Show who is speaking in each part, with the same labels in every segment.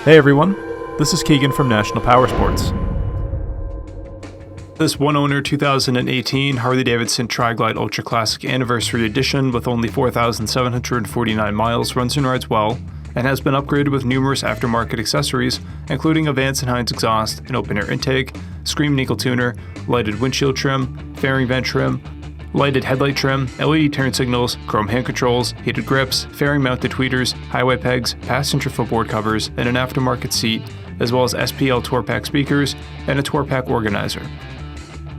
Speaker 1: Hey everyone, this is Keegan from National Powersports. This one-owner 2018 Harley-Davidson TRIGLIDE Ultra Classic Anniversary Edition with only 4,749 miles runs and rides well, and has been upgraded with numerous aftermarket accessories, including a Vance & Hines exhaust, an open-air intake, Scream nickel tuner, lighted windshield trim, fairing vent trim, lighted headlight trim, LED turn signals, chrome hand controls, heated grips, fairing mounted tweeters, highway pegs, passenger footboard covers, and an aftermarket seat, as well as SPL Tour Pack speakers and a Tour Pack organizer.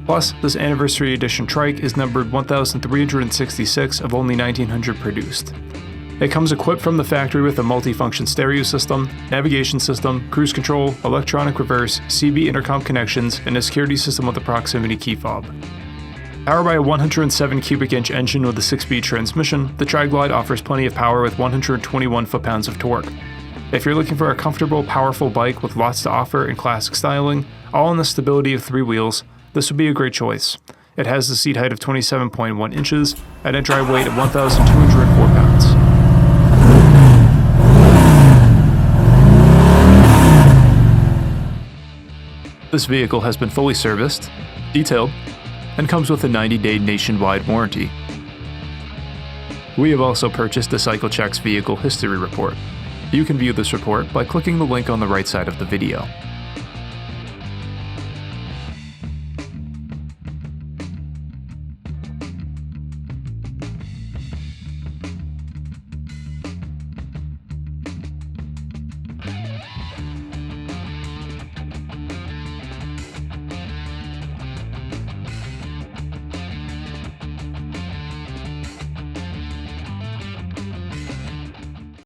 Speaker 1: Plus, this Anniversary Edition Trike is numbered 1,366 of only 1,900 produced. It comes equipped from the factory with a multi-function stereo system, navigation system, cruise control, electronic reverse, CB intercom connections, and a security system with a proximity key fob. Powered by a 107 cubic inch engine with a 6-speed transmission, the TRIGLIDE offers plenty of power with 121 foot-pounds of torque. If you're looking for a comfortable, powerful bike with lots to offer and classic styling, all in the stability of 3 wheels, this would be a great choice. It has a seat height of 27.1 inches and a dry weight of 1,204 pounds. This vehicle has been fully serviced, detailed, and comes with a 90-day nationwide warranty. We have also purchased the CycleCheck's Vehicle History Report. You can view this report by clicking the link on the right side of the video.